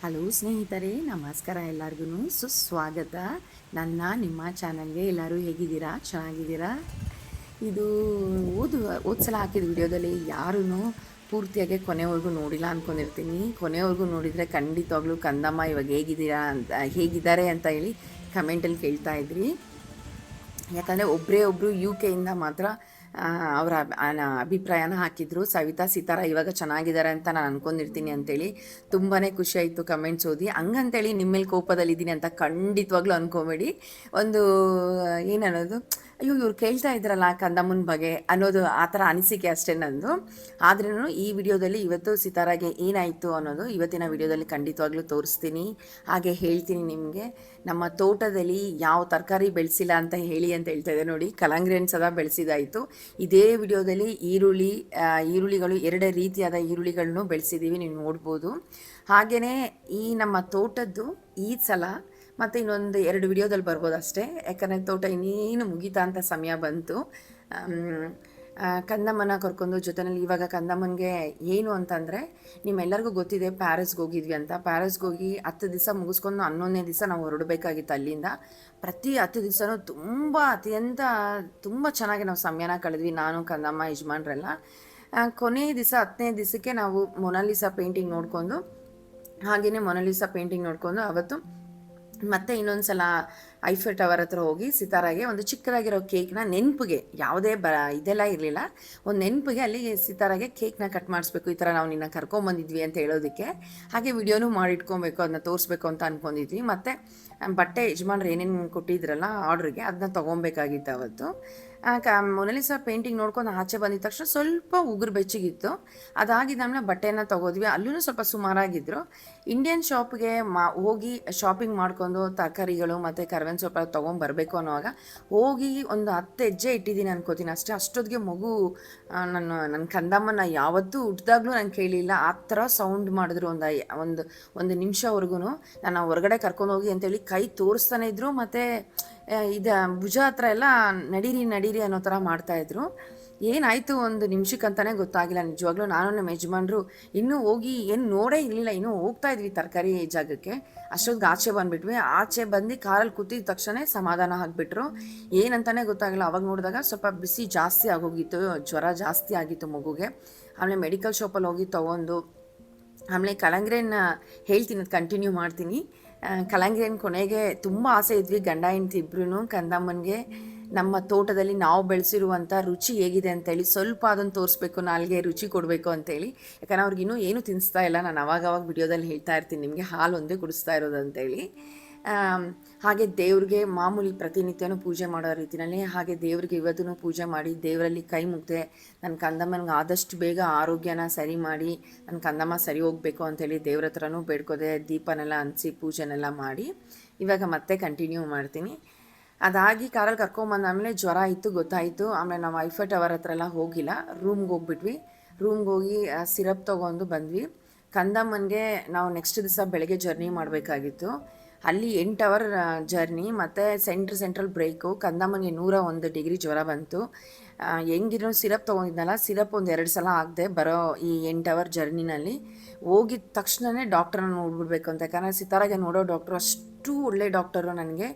Hello ಸ್ನೇಹಿತರೆ, ನಮಸ್ಕಾರ. ಎಲ್ಲರಿಗೂ ಸುಸ್ವಾಗತ ನಿಮ್ಮ ಚಾನಲ್ಗೆ. ಎಲ್ಲರೂ ಹೇಗಿದ್ದೀರಾ? ಚೆನ್ನಾಗಿದ್ದೀರಾ? ಇದು ಓದ್ಸಲ ಹಾಕಿದ ವಿಡಿಯೋದಲ್ಲಿ ಯಾರೂ ಪೂರ್ತಿಯಾಗಿ ಕೊನೆವರೆಗೂ ನೋಡಿಲ್ಲ ಅಂದ್ಕೊಂಡಿರ್ತೀನಿ. ಕೊನೆವರೆಗೂ ನೋಡಿದರೆ ಖಂಡಿತವಾಗ್ಲೂ ಕಂದಮ್ಮ ಇವಾಗ ಹೇಗಿದ್ದಾರೆ ಅಂತ ಹೇಳಿ ಕಮೆಂಟಲ್ಲಿ ಕೇಳ್ತಾ ಇದ್ರಿ. ಯಾಕಂದರೆ ಒಬ್ಬರು ಯು ಕೆಯಿಂದ ಮಾತ್ರ ಅವರ ಅಭಿಪ್ರಾಯನ ಹಾಕಿದ್ರು. ಸವಿತಾ ಸಿತಾರ ಇವಾಗ ಚೆನ್ನಾಗಿದ್ದಾರೆ ಅಂತ ನಾನು ಅಂದ್ಕೊಂಡಿರ್ತೀನಿ ಅಂತೇಳಿ ತುಂಬಾ ಖುಷಿ ಆಯಿತು ಕಮೆಂಟ್ಸ್ ಓದಿ. ಹಂಗಂತೇಳಿ ನಿಮ್ಮ ಮೇಲೆ ಕೋಪದಲ್ಲಿದ್ದೀನಿ ಅಂತ ಖಂಡಿತವಾಗ್ಲೂ ಅಂದ್ಕೊಬೇಡಿ. ಒಂದು ಏನನ್ನೋದು, ಅಯ್ಯೋ ಇವ್ರು ಕೇಳ್ತಾ ಇದ್ರಲ್ಲ ಕಂದಮ್ಮನ ಬಗ್ಗೆ ಅನ್ನೋದು ಆ ಥರ ಅನಿಸಿಕೆ ಅಷ್ಟೇ ನಂದು. ಆದ್ರೂ ಈ ವಿಡಿಯೋದಲ್ಲಿ ಇವತ್ತು ಸಿತಾರಾಗೆ ಏನಾಯಿತು ಅನ್ನೋದು ಇವತ್ತಿನ ವಿಡಿಯೋದಲ್ಲಿ ಖಂಡಿತವಾಗ್ಲೂ ತೋರಿಸ್ತೀನಿ. ಹಾಗೆ ಹೇಳ್ತೀನಿ ನಿಮಗೆ ನಮ್ಮ ತೋಟದಲ್ಲಿ ಯಾವ ತರಕಾರಿ ಬೆಳೆಸಿಲ್ಲ ಅಂತ ಹೇಳಿ ಅಂತ ಹೇಳ್ತಾ ಇದೆ ನೋಡಿ. ಕಲ್ಲಂಗಡಿ ಹಣ್ಣು ಸದಾ ಬೆಳೆಸಿದಾಯಿತು. ಇದೇ ವಿಡಿಯೋದಲ್ಲಿ ಈರುಳ್ಳಿಗಳು 2 ರೀತಿಯಾದ ಈರುಳ್ಳಿಗಳನ್ನು ಬೆಳೆಸಿದ್ದೀವಿ, ನೀವು ನೋಡ್ಬೋದು. ಹಾಗೆಯೇ ಈ ನಮ್ಮ ತೋಟದ್ದು ಈ ಸಲ ಮತ್ತು ಇನ್ನೊಂದು 2 ವಿಡಿಯೋದಲ್ಲಿ ಬರ್ಬೋದು ಅಷ್ಟೇ. ಯಾಕಂದರೆ ತೋಟ ಇನ್ನೇನು ಮುಗಿತಾ ಅಂತ ಸಮಯ ಬಂತು. ಕಂದಮ್ಮನ ಕರ್ಕೊಂಡು ಜೊತೆಯಲ್ಲಿ ಇವಾಗ ಕಂದಮ್ಮನಿಗೆ ಏನು ಅಂತಂದರೆ, ನಿಮ್ಮೆಲ್ಲರಿಗೂ ಗೊತ್ತಿದೆ ಪ್ಯಾರಿಸ್ಗೆ ಹೋಗಿದ್ವಿ ಅಂತ. ಪ್ಯಾರಿಸ್ಗೆ ಹೋಗಿ 10 ದಿವಸ ಮುಗಿಸ್ಕೊಂಡು 11ನೇ ದಿವಸ ನಾವು ಹೊರಡಬೇಕಾಗಿತ್ತು ಅಲ್ಲಿಂದ. ಪ್ರತಿ 10 ದಿವಸನೂ ತುಂಬ ಚೆನ್ನಾಗಿ ನಾವು ಸಮಯನ ಕಳೆದ್ವಿ, ನಾನು ಕಂದಮ್ಮ ಯಜಮಾನ್ರೆಲ್ಲ. ಕೊನೆ ದಿವಸ 10ನೇ ದಿವಸಕ್ಕೆ ನಾವು ಮೊನಾಲಿಸಾ ಪೇಂಟಿಂಗ್ ನೋಡಿಕೊಂಡು ಅವತ್ತು ಮತ್ತೆ ಇನ್ನೊಂದು ಸಲ ಐಫೆಲ್ ಟವರ್ ಹತ್ರ ಹೋಗಿ ಸಿತಾರಾಗೆ ಒಂದು ಚಿಕ್ಕದಾಗಿರೋ ಕೇಕ್ನ ನೆನಪಿಗೆ, ಯಾವುದೇ ಇದೆಲ್ಲ ಇರಲಿಲ್ಲ, ಒಂದು ನೆನಪಿಗೆ ಅಲ್ಲಿ ಸಿತಾರಾಗೆ ಕೇಕ್ನ ಕಟ್ ಮಾಡಿಸ್ಬೇಕು, ಈ ಥರ ನಾವು ನಿನ್ನ ಕರ್ಕೊಂಬಂದಿದ್ವಿ ಅಂತ ಹೇಳೋದಕ್ಕೆ. ಹಾಗೆ ವಿಡಿಯೋನೂ ಮಾಡಿಟ್ಕೊಬೇಕು, ಅದನ್ನ ತೋರಿಸ್ಬೇಕು ಅಂತ ಅಂದ್ಕೊಂಡಿದ್ವಿ. ಮತ್ತು ಬಟ್ಟೆ ಯಜಮಾನ್ರು ಏನೇನು ಕೊಟ್ಟಿದ್ರಲ್ಲ ಆರ್ಡ್ರಿಗೆ, ಅದನ್ನ ತೊಗೊಬೇಕಾಗಿತ್ತು ಅವತ್ತು. ಮೊನಾಲಿಸಾ ಪೇಂಟಿಂಗ್ ನೋಡ್ಕೊಂಡು ಆಚೆ ಬಂದಿದ ತಕ್ಷಣ ಸ್ವಲ್ಪ ಉಗುರು ಬೆಚ್ಚಗಿತ್ತು. ಅದಾಗಿದ್ದಾಮೇಲೆ ಬಟ್ಟೆನ ತೊಗೋದ್ವಿ. ಅಲ್ಲೂ ಸ್ವಲ್ಪ ಸುಮಾರಾಗಿದ್ದರು. ಇಂಡಿಯನ್ ಶಾಪ್ಗೆ ಹೋಗಿ ಶಾಪಿಂಗ್ ಮಾಡ್ಕೊಂಡು ತರಕಾರಿಗಳು ಮತ್ತು ಕರ್ಬೇವಿನ ಸೊಪ್ಪು ತೊಗೊಂಬರ್ಬೇಕು ಅನ್ನೋವಾಗ ಹೋಗಿ ಒಂದು 10 ಹೆಜ್ಜೆ ಇಟ್ಟಿದ್ದೀನಿ ಅನ್ಕೋತೀನಿ ಅಷ್ಟೇ. ಅಷ್ಟೊತ್ತಿಗೆ ಮಗು ನನ್ನ ಕಂದಮ್ಮನ ಯಾವತ್ತೂ ಹುಟ್ಟಿದಾಗ್ಲೂ ನಾನು ಕೇಳಿಲ್ಲ, ಆ ಥರ ಸೌಂಡ್ ಮಾಡಿದ್ರು. ಒಂದು ನಿಮಿಷವರೆಗೂ ನಾನು ಹೊರಗಡೆ ಕರ್ಕೊಂಡೋಗಿ ಅಂತೇಳಿ ಕೈ ತೋರಿಸ್ತಾನೆ ಇದ್ರು. ಮತ್ತು ಭುಜ ಹತ್ರ ಎಲ್ಲ ನಡೀರಿ ಅನ್ನೋ ಥರ ಮಾಡ್ತಾಯಿದ್ರು. ಏನಾಯಿತು ಒಂದು ನಿಮಿಷಕ್ಕಂತಲೇ ಗೊತ್ತಾಗಿಲ್ಲ ನಿಜವಾಗ್ಲೂ. ನಾನು ನಮ್ಮ ಯಜಮಾನ್ರು ಇನ್ನೂ ಹೋಗಿ ಏನು ನೋಡೇ ಇರಲಿಲ್ಲ, ಇನ್ನೂ ಹೋಗ್ತಾ ಇದ್ವಿ ತರಕಾರಿ ಜಾಗಕ್ಕೆ. ಅಷ್ಟೊತ್ತಿಗೆ ಆಚೆ ಬಂದುಬಿಟ್ವಿ. ಆಚೆ ಬಂದು ಕಾರಲ್ಲಿ ಕೂತಿದ ತಕ್ಷಣ ಸಮಾಧಾನ ಆಗಿಬಿಟ್ರು. ಏನಂತಲೇ ಗೊತ್ತಾಗಿಲ್ಲ. ಅವಾಗ ನೋಡಿದಾಗ ಸ್ವಲ್ಪ ಬಿಸಿ ಜಾಸ್ತಿ ಆಗೋಗಿತ್ತು, ಜ್ವರ ಜಾಸ್ತಿ ಆಗಿತ್ತು ಮಗುಗೆ. ಆಮೇಲೆ ಮೆಡಿಕಲ್ ಶಾಪಲ್ಲಿ ಹೋಗಿ ತೊಗೊಂಡು, ಆಮೇಲೆ ಕಲ್ಲಂಗಡಿನ ಹೇಳ್ತೀನಿ, ಅದು ಕಂಟಿನ್ಯೂ ಮಾಡ್ತೀನಿ. ಕಲ್ಲಂಗಡಿ ಹಣ್ಣು ಕೊನೆಗೆ ತುಂಬ ಆಸೆ ಇದ್ವಿ ಗಂಡ ಹೆಂಡ್ತಿ ಇಬ್ಬರೂ ಕಂದಮ್ಮನಿಗೆ ನಮ್ಮ ತೋಟದಲ್ಲಿ ನಾವು ಬೆಳೆಸಿರುವಂಥ ರುಚಿ ಹೇಗಿದೆ ಅಂತೇಳಿ ಸ್ವಲ್ಪ ಅದನ್ನು ತೋರಿಸ್ಬೇಕು, ನಾಲ್ಗೆ ರುಚಿ ಕೊಡಬೇಕು ಅಂತೇಳಿ. ಯಾಕಂದರೆ ಅವ್ರಿಗಿನ್ನೂ ಏನೂ ತಿನ್ನಿಸ್ತಾ ಇಲ್ಲ. ನಾನು ಅವಾಗವಾಗ ವಿಡಿಯೋದಲ್ಲಿ ಹೇಳ್ತಾ ಇರ್ತೀನಿ ನಿಮಗೆ, ಹಾಲು ಒಂದೇ ಕುಡಿಸ್ತಾ ಇರೋದು ಅಂತೇಳಿ. ಹಾಗೆ ದೇವ್ರಿಗೆ ಮಾಮೂಲಿ ಪ್ರತಿನಿತ್ಯನೂ ಪೂಜೆ ಮಾಡೋ ರೀತಿಯಲ್ಲಿ ಹಾಗೆ ದೇವ್ರಿಗೆ ಇವತ್ತೂ ಪೂಜೆ ಮಾಡಿ ದೇವರಲ್ಲಿ ಕೈ ಮುಗ್ದೆ ನನ್ನ ಕಂದಮ್ಮನಿಗೆ ಆದಷ್ಟು ಬೇಗ ಆರೋಗ್ಯನ ಸರಿ ಮಾಡಿ ನನ್ನ ಕಂದಮ್ಮ ಸರಿ ಹೋಗಬೇಕು ಅಂಥೇಳಿ ದೇವ್ರ ಹತ್ರನೂ ಬೇಡ್ಕೋದೆ. ದೀಪನೆಲ್ಲ ಹಂಚಿಸಿ ಪೂಜೆನೆಲ್ಲ ಮಾಡಿ ಇವಾಗ ಮತ್ತೆ ಕಂಟಿನ್ಯೂ ಮಾಡ್ತೀನಿ. ಅದಾಗಿ ಕಾರಲ್ಲಿ ಕರ್ಕೊಂಬಂದಾದಮೇಲೆ ಜ್ವರ ಇತ್ತು ಗೊತ್ತಾಯಿತು. ಆಮೇಲೆ ನಾವು ಐಫೆಲ್ ಟವರ್ ಹತ್ರ ಎಲ್ಲ ಹೋಗಿಲ್ಲ, ರೂಮ್ಗೆ ಹೋಗ್ಬಿಟ್ವಿ. ರೂಮ್ಗೆ ಹೋಗಿ ಸಿರಪ್ ತೊಗೊಂಡು ಬಂದ್ವಿ. ಕಂದಮ್ಮನಿಗೆ ನಾವು ನೆಕ್ಸ್ಟ್ ದಿವಸ ಬೆಳಗ್ಗೆ ಜರ್ನಿ ಮಾಡಬೇಕಾಗಿತ್ತು. ಅಲ್ಲಿ 8 ಅವರ್ ಜರ್ನಿ ಮತ್ತು ಸೆಂಟ್ರಲ್ ಬ್ರೇಕು. ಕಂದಮ್ಮನಿಗೆ 101 ಡಿಗ್ರಿ ಜ್ವರ ಬಂತು. ಹೆಂಗಿರೋ ಸಿರಪ್ ತೊಗೊಂಡಿದ್ನಲ್ಲ, ಸಿರಪ್ ಒಂದು 2 ಸಲ ಆಗದೆ ಬರೋ ಈ 8 ಅವರ್ ಜರ್ನಿನಲ್ಲಿ ಹೋಗಿದ ತಕ್ಷಣವೇ ಡಾಕ್ಟ್ರನ್ನ ನೋಡ್ಬಿಡ್ಬೇಕು ಅಂತ. ಯಾಕಂದರೆ ಸಿತಾರಾಗೆ ನೋಡೋ ಡಾಕ್ಟ್ರು ಅಷ್ಟು ಒಳ್ಳೆ ಡಾಕ್ಟರು.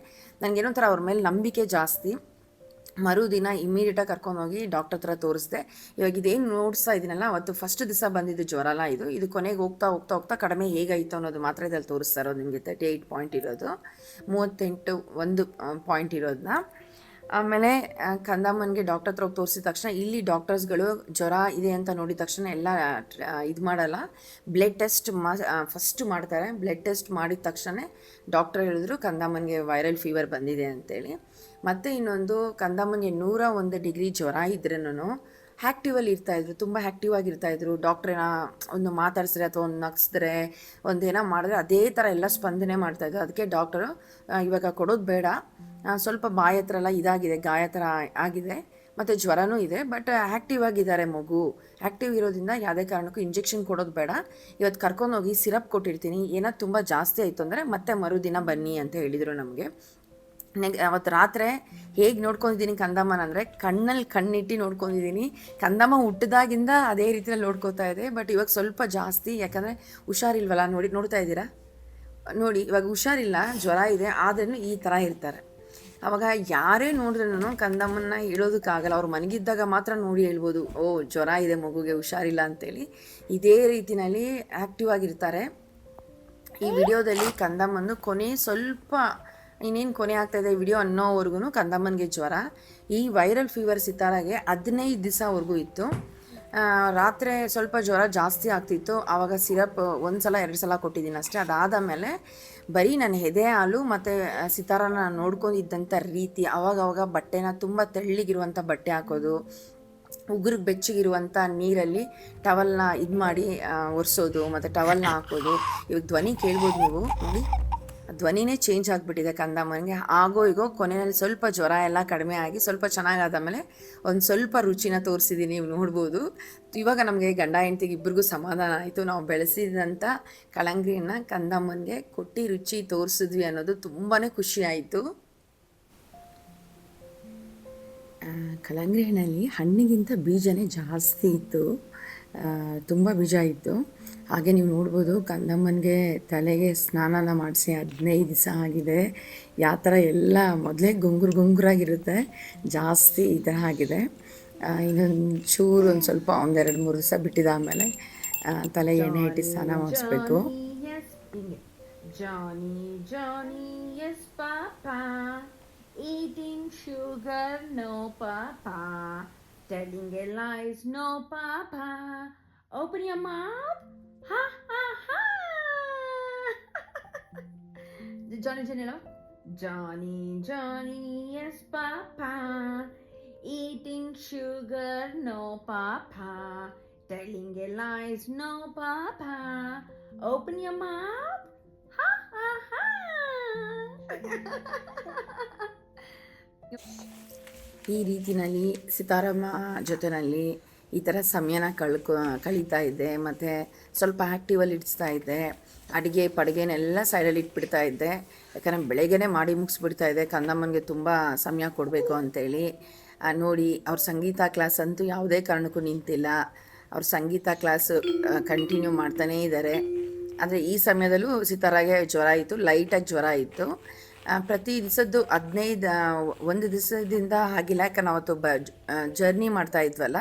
ನನಗೇನೋ ಥರ ಅವ್ರ ಮೇಲೆ ನಂಬಿಕೆ ಜಾಸ್ತಿ. ಮರುದಿನ ಇಮ್ಮಿಡಿಯೇಟಾಗಿ ಕರ್ಕೊಂಡೋಗಿ ಡಾಕ್ಟರ್ ಹತ್ರ ತೋರಿಸ್ದೆ. ಇವಾಗ ಇದೇನು ನೋಡಿಸ್ತಾ ಇದ್ದೀನಲ್ಲ, ಅವತ್ತು ಫಸ್ಟ್ ದಿವಸ ಬಂದಿದ್ದು ಜ್ವರ ಅಲ್ಲ ಇದು ಕೊನೆಗೆ ಹೋಗ್ತಾ ಕಡಿಮೆ ಹೇಗಾಯಿತು ಅನ್ನೋದು ಮಾತ್ರ ಇದ್ರಲ್ಲಿ ತೋರಿಸ್ತಾ ಇರೋದು ನಿಮಗೆ. 38 ಪಾಯಿಂಟ್ ಇರೋದು, 1 ಪಾಯಿಂಟ್ ಇರೋದನ್ನ. ಆಮೇಲೆ ಕಂದಮ್ಮನಿಗೆ ಡಾಕ್ಟರ್ ಹತ್ರ ಹೋಗಿ ತೋರಿಸಿದ ತಕ್ಷಣ ಇಲ್ಲಿ ಡಾಕ್ಟರ್ಸ್ಗಳು ಜ್ವರ ಇದೆ ಅಂತ ನೋಡಿದ ತಕ್ಷಣ ಎಲ್ಲ ಇದು ಮಾಡಲ್ಲ, ಬ್ಲಡ್ ಟೆಸ್ಟ್ ಫಸ್ಟ್ ಮಾಡ್ತಾರೆ. ಬ್ಲಡ್ ಟೆಸ್ಟ್ ಮಾಡಿದ ತಕ್ಷಣ ಡಾಕ್ಟರ್ ಹೇಳಿದ್ರು ಕಂದಮ್ಮನಿಗೆ ವೈರಲ್ ಫೀವರ್ ಬಂದಿದೆ ಅಂತೇಳಿ. ಮತ್ತು ಇನ್ನೊಂದು, ಕಂದಮ್ಮನಿಗೆ 101 ಡಿಗ್ರಿ ಜ್ವರ ಇದ್ರೂ ಆ್ಯಕ್ಟಿವಲ್ಲಿ ಇರ್ತಾಯಿದ್ರು, ತುಂಬ ಆ್ಯಕ್ಟಿವ್ ಆಗಿರ್ತಾಯಿದ್ರು. ಡಾಕ್ಟ್ರೇನ ಒಂದು ಮಾತಾಡಿಸಿದ್ರೆ ಅಥವಾ ಒಂದು ನಗಿಸಿದ್ರೆ ಒಂದೇನೋ ಮಾಡಿದ್ರೆ ಅದೇ ಥರ ಎಲ್ಲ ಸ್ಪಂದನೆ ಮಾಡ್ತಾಯಿದ್ರು. ಅದಕ್ಕೆ ಡಾಕ್ಟರು ಇವಾಗ ಕೊಡೋದು ಬೇಡ, ಸ್ವಲ್ಪ ಬಾಯಿ ಹತ್ರ ಎಲ್ಲ ಇದಾಗಿದೆ, ಗಾಯ ಥರ ಆಗಿದೆ, ಮತ್ತು ಜ್ವರನೂ ಇದೆ, ಬಟ್ ಆ್ಯಕ್ಟಿವ್ ಆಗಿದ್ದಾರೆ ಮಗು. ಆ್ಯಕ್ಟಿವ್ ಇರೋದ್ರಿಂದ ಯಾವುದೇ ಕಾರಣಕ್ಕೂ ಇಂಜೆಕ್ಷನ್ ಕೊಡೋದು ಬೇಡ, ಇವತ್ತು ಕರ್ಕೊಂಡೋಗಿ ಸಿರಪ್ ಕೊಟ್ಟಿರ್ತೀನಿ, ಏನೋ ತುಂಬ ಜಾಸ್ತಿ ಆಯಿತು ಅಂದರೆ ಮತ್ತೆ ಮರುದಿನ ಬನ್ನಿ ಅಂತ ಹೇಳಿದರು ನಮಗೆ. ಅವತ್ತು ರಾತ್ರಿ ಹೇಗೆ ನೋಡ್ಕೊಂಡಿದ್ದೀನಿ ಕಂದಮ್ಮನ ಅಂದರೆ, ಕಣ್ಣಲ್ಲಿ ಕಣ್ಣಿಟ್ಟು ನೋಡ್ಕೊಂಡಿದ್ದೀನಿ. ಕಂದಮ್ಮ ಹುಟ್ಟಿದಾಗಿಂದ ಅದೇ ರೀತಿಯಲ್ಲಿ ನೋಡ್ಕೋತಾ ಇದೆ. ಬಟ್ ಇವಾಗ ಸ್ವಲ್ಪ ಜಾಸ್ತಿ, ಯಾಕಂದರೆ ಹುಷಾರಿಲ್ವಲ್ಲ, ನೋಡ್ತಾ ಇದ್ದೀರಾ ನೋಡಿ ಇವಾಗ ಹುಷಾರಿಲ್ಲ, ಜ್ವರ ಇದೆ, ಆದ್ರೂ ಈ ಥರ ಇರ್ತಾರೆ. ಅವಾಗ ಯಾರೇ ನೋಡಿದ್ರೂ ಕಂದಮ್ಮನ್ನ ಹೇಳೋದಕ್ಕಾಗಲ್ಲ. ಅವ್ರು ಮನಗಿದ್ದಾಗ ಮಾತ್ರ ನೋಡಿ ಹೇಳ್ಬೋದು, ಓ ಜ್ವರ ಇದೆ ಮಗುಗೆ, ಹುಷಾರಿಲ್ಲ ಅಂತೇಳಿ. ಇದೇ ರೀತಿಯಲ್ಲಿ ಆ್ಯಕ್ಟಿವ್ ಆಗಿರ್ತಾರೆ. ಈ ವಿಡಿಯೋದಲ್ಲಿ ಕಂದಮ್ಮಂದು ಕೊನೆ ಸ್ವಲ್ಪ ಇನ್ನೇನು ಕೊನೆ ಆಗ್ತಾಯಿದೆ ವಿಡಿಯೋ ಅನ್ನೋವರೆಗೂ ಕಂದಮ್ಮನಿಗೆ ಜ್ವರ. ಈ ವೈರಲ್ ಫೀವರ್ ಸಿತಾರಾಗೆ 15 ದಿವಸವರೆಗೂ ಇತ್ತು. ರಾತ್ರಿ ಸ್ವಲ್ಪ ಜ್ವರ ಜಾಸ್ತಿ ಆಗ್ತಿತ್ತು. ಆವಾಗ ಸಿರಪ್ 1 ಸಲ 2 ಸಲ ಕೊಟ್ಟಿದ್ದೀನಿ ಅಷ್ಟೇ. ಅದಾದ ಮೇಲೆ ಬರೀ ನನ್ನ ಎದೆ ಹಾಲು ಮತ್ತು ಸಿತಾರನ ನೋಡ್ಕೊಂಡಿದ್ದಂಥ ರೀತಿ, ಅವಾಗವಾಗ ಬಟ್ಟೆನ ತುಂಬ ತೆಳ್ಳಗಿರುವಂಥ ಬಟ್ಟೆ ಹಾಕೋದು, ಉಗುರಿಗೆ ಬೆಚ್ಚಗಿರುವಂಥ ನೀರಲ್ಲಿ ಟವಲ್ನ ಇದು ಮಾಡಿ ಒರೆಸೋದು, ಮತ್ತು ಟವಲ್ನ ಹಾಕೋದು. ಇವಾಗ ಧ್ವನಿ ಕೇಳ್ಬೋದು ನೀವು ನೋಡಿ, ಧ್ವನಿನೇ ಚೇಂಜ್ ಆಗಿಬಿಟ್ಟಿದೆ ಕಂದಮ್ಮನಿಗೆ. ಆಗೋ ಈಗೋ ಕೊನೆಯಲ್ಲಿ ಸ್ವಲ್ಪ ಜ್ವರ ಎಲ್ಲ ಕಡಿಮೆ ಆಗಿ ಸ್ವಲ್ಪ ಚೆನ್ನಾಗಾದ ಮೇಲೆ ಒಂದು ಸ್ವಲ್ಪ ರುಚಿನ ತೋರಿಸಿದ್ದೀನಿ, ನೀವು ನೋಡ್ಬೋದು. ಇವಾಗ ನಮಗೆ ಗಂಡ ಹೆಂಡ್ತಿಗೆ ಇಬ್ಬರಿಗೂ ಸಮಾಧಾನ ಆಯಿತು. ನಾವು ಬೆಳೆಸಿದಂಥ ಕಳಂಗ್ರಿಯನ್ನು ಕಂದಮ್ಮನಿಗೆ ಕೊಟ್ಟು ರುಚಿ ತೋರಿಸಿದ್ವಿ ಅನ್ನೋದು ತುಂಬಾ ಖುಷಿ ಆಯಿತು. ಕಲ್ಲಂಗಡಿ ಹಣ್ಣಲ್ಲಿ ಹಣ್ಣಿಗಿಂತ ಬೀಜನೇ ಜಾಸ್ತಿ ಇತ್ತು, ತುಂಬ ಬೀಜ ಇತ್ತು. ಹಾಗೆ ನೀವು ನೋಡ್ಬೋದು ಕಂದಮ್ಮನಿಗೆ ತಲೆಗೆ ಸ್ನಾನ ಮಾಡಿಸಿ 15 ದಿವಸ ಆಗಿದೆ. ಯಾವ ಥರ ಎಲ್ಲ ಮೊದಲೇ ಗುಂಗುರಾಗಿರುತ್ತೆ, ಜಾಸ್ತಿ ಈ ಥರ ಆಗಿದೆ. ಇನ್ನೊಂದು ಚೂರು ಒಂದು ಸ್ವಲ್ಪ 1-2-3 ದಿವಸ ಬಿಟ್ಟಿದ್ದಾದಮೇಲೆ ತಲೆಗೆ ಎಣ್ಣೆ ಇಟ್ಟು ಸ್ನಾನ ಮಾಡಿಸ್ಬೇಕು. Eating sugar, no papa. Telling a lies, no papa. Open your mouth. Ha ha ha. Johnny, hello. Johnny, yes papa. Eating sugar, no papa. Telling a lies, no papa. Open your mouth. Ha ha ha. ಈ ರೀತಿಯಲ್ಲಿ ಸಿತಾರಮ್ಮ ಜೊತೆಯಲ್ಲಿ ಈ ಥರ ಸಮಯನ ಕಳೀತಾ ಇದ್ದೆ. ಮತ್ತು ಸ್ವಲ್ಪ ಆ್ಯಕ್ಟಿವಲ್ಲಿ ಇಡಿಸ್ತಾ ಇದ್ದೆ. ಅಡುಗೆ ಪಡುಗೆನೆಲ್ಲ ಸೈಡಲ್ಲಿ ಇಟ್ಬಿಡ್ತಾ ಇದ್ದೆ, ಯಾಕಂದರೆ ಬೆಳಗ್ಗೆನೇ ಮಾಡಿ ಮುಗಿಸ್ಬಿಡ್ತಾ ಇದ್ದೆ, ಕಂದಮ್ಮನಿಗೆ ತುಂಬ ಸಮಯ ಕೊಡಬೇಕು ಅಂತೇಳಿ. ನೋಡಿ, ಅವ್ರ ಸಂಗೀತ ಕ್ಲಾಸ್ ಅಂತೂ ಯಾವುದೇ ಕಾರಣಕ್ಕೂ ನಿಂತಿಲ್ಲ. ಅವ್ರ ಸಂಗೀತ ಕ್ಲಾಸು ಕಂಟಿನ್ಯೂ ಮಾಡ್ತಾನೇ ಇದ್ದಾರೆ. ಆದರೆ ಈ ಸಮಯದಲ್ಲೂ ಸಿತಾರಾಗೆ ಜ್ವರ ಇತ್ತು, ಲೈಟಾಗಿ ಜ್ವರ ಇತ್ತು. ಪ್ರತಿ ದಿವಸದ್ದು 1 ದಿವಸದಿಂದ ಆಗಿಲ್ಲ, ಯಾಕಂದ್ರೆ ಅವತ್ತು ಜರ್ನಿ ಮಾಡ್ತಾ ಇದ್ವಲ್ಲ.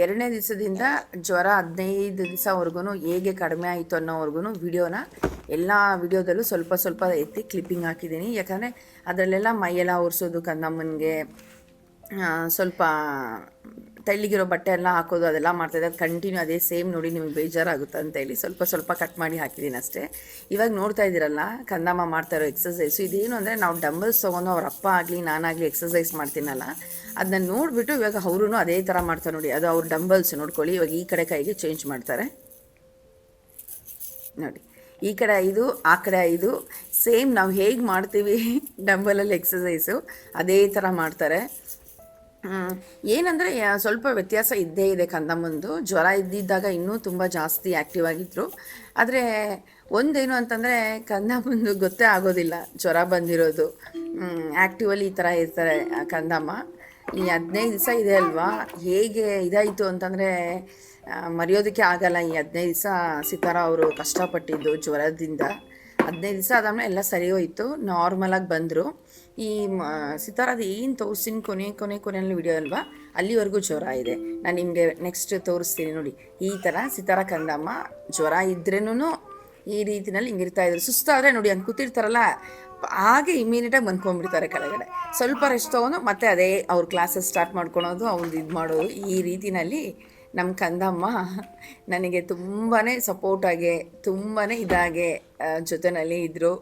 2ನೇ ದಿವಸದಿಂದ ಜ್ವರ 15 ದಿವಸವರೆಗೂ ಹೇಗೆ ಕಡಿಮೆ ಆಯಿತು ಅನ್ನೋವರೆಗೂ ವಿಡಿಯೋನ ಎಲ್ಲ ವಿಡಿಯೋದಲ್ಲೂ ಸ್ವಲ್ಪ ಎತ್ತಿ ಕ್ಲಿಪ್ಪಿಂಗ್ ಹಾಕಿದ್ದೀನಿ. ಯಾಕಂದರೆ ಅದರಲ್ಲೆಲ್ಲ ಮೈಯೆಲ್ಲ ಒರೆಸೋದು, ಕಂದಮ್ಮನಿಗೆ ಸ್ವಲ್ಪ ತೆಳ್ಳಗಿರೋ ಬಟ್ಟೆ ಎಲ್ಲ ಹಾಕೋದು ಅದೆಲ್ಲ ಮಾಡ್ತಾಯಿದ್ದೆ. ಅದು ಕಂಟಿನ್ಯೂ ಅದೇ ಸೇಮ್ ನೋಡಿ, ನಿಮಗೆ ಬೇಜಾರಾಗುತ್ತೆ ಅಂತೇಳಿ ಸ್ವಲ್ಪ ಕಟ್ ಮಾಡಿ ಹಾಕಿದ್ದೀನಿ ಅಷ್ಟೇ. ಇವಾಗ ನೋಡ್ತಾ ಇದ್ದೀರಲ್ಲ ಕಂದಮ್ಮ ಮಾಡ್ತಾ ಇರೋ ಎಕ್ಸಸೈಸು. ಇದೇನು ಅಂದರೆ, ನಾವು ಡಂಬಲ್ಸ್ ತೊಗೊಂಡು ಅವ್ರ ಅಪ್ಪ ಆಗಲಿ ನಾನಾಗಲಿ ಎಕ್ಸಸೈಸ್ ಮಾಡ್ತೀನಲ್ಲ, ಅದನ್ನ ನೋಡಿಬಿಟ್ಟು ಇವಾಗ ಅವರು ಅದೇ ಥರ ಮಾಡ್ತಾರೆ ನೋಡಿ. ಅದು ಅವ್ರ ಡಂಬಲ್ಸ್ ನೋಡ್ಕೊಳ್ಳಿ. ಇವಾಗ ಈ ಕಡೆ ಕೈಗೆ ಚೇಂಜ್ ಮಾಡ್ತಾರೆ ನೋಡಿ, ಈ ಕಡೆ 5 ಆ ಕಡೆ 5, ಸೇಮ್ ನಾವು ಹೇಗೆ ಮಾಡ್ತೀವಿ ಡಂಬಲಲ್ಲಿ ಎಕ್ಸಸೈಸು ಅದೇ ಥರ ಮಾಡ್ತಾರೆ. ಏನಂದರೆ ಸ್ವಲ್ಪ ವ್ಯತ್ಯಾಸ ಇದ್ದೇ ಇದೆ. ಕಂದಮ್ಮಂದು ಜ್ವರ ಇದ್ದಿದ್ದಾಗ ಇನ್ನೂ ತುಂಬ ಜಾಸ್ತಿ ಆ್ಯಕ್ಟಿವ್ ಆಗಿದ್ದರು. ಆದರೆ ಒಂದೇನು ಅಂತಂದರೆ, ಕಂದಮ್ಮಂದು ಗೊತ್ತೇ ಆಗೋದಿಲ್ಲ ಜ್ವರ ಬಂದಿರೋದು. ಆ್ಯಕ್ಟಿವಲ್ಲಿ ಈ ಥರ ಇರ್ತಾರೆ ಕಂದಮ್ಮ. ಈ 15 ದಿವಸ ಇದೆ ಅಲ್ವಾ, ಹೇಗೆ ಇದಾಯಿತು ಅಂತಂದರೆ ಮರೆಯೋದಕ್ಕೆ ಆಗಲ್ಲ. ಈ 15 ದಿವಸ ಸಿತಾರ ಅವರು ಕಷ್ಟಪಟ್ಟಿದ್ದು ಜ್ವರದಿಂದ. 15 ದಿವಸ ಆದಮೇಲೆ ಎಲ್ಲ ಸರಿ ಹೋಯಿತು, ನಾರ್ಮಲಾಗಿ ಬಂದರು. ಈ ಸಿತಾರದ ಏನು ತೋರಿಸ್ತೀನಿ ಕೊನೆಯಲ್ಲಿ ವಿಡಿಯೋ ಅಲ್ವಾ, ಅಲ್ಲಿವರೆಗೂ ಜ್ವರ ಇದೆ. ನಾನು ನಿಮಗೆ ನೆಕ್ಸ್ಟ್ ತೋರಿಸ್ತೀನಿ ನೋಡಿ. ಈ ಥರ ಸಿತಾರ ಕಂದಮ್ಮ ಜ್ವರ ಇದ್ರೇನು ಈ ರೀತಿಯಲ್ಲಿ ಹಿಂಗಿರ್ತಾ ಇದ್ರು. ಸುಸ್ತಾದರೆ ನೋಡಿ, ಹಂಗೆ ಕೂತಿರ್ತಾರಲ್ಲ, ಹಾಗೆ ಇಮಿಡಿಯೇಟಾಗಿ ಬಂದ್ಕೊಂಡ್ಬಿಡ್ತಾರೆ ಕೆಳಗಡೆ. ಸ್ವಲ್ಪ ರೆಸ್ಟ್ ತೊಗೊಂಡು ಮತ್ತೆ ಅದೇ ಅವ್ರ ಕ್ಲಾಸಸ್ ಸ್ಟಾರ್ಟ್ ಮಾಡ್ಕೊಳೋದು, ಅವ್ರದ್ದು ಇದು ಮಾಡೋದು. ಈ ರೀತಿಯಲ್ಲಿ ನಮ್ಮ ಕಂದಮ್ಮ ನನಗೆ ತುಂಬಾ ಸಪೋರ್ಟಾಗೆ, ತುಂಬಾ ಇದಾಗೆ ಜೊತೆಯಲ್ಲಿ ಇದ್ದರು.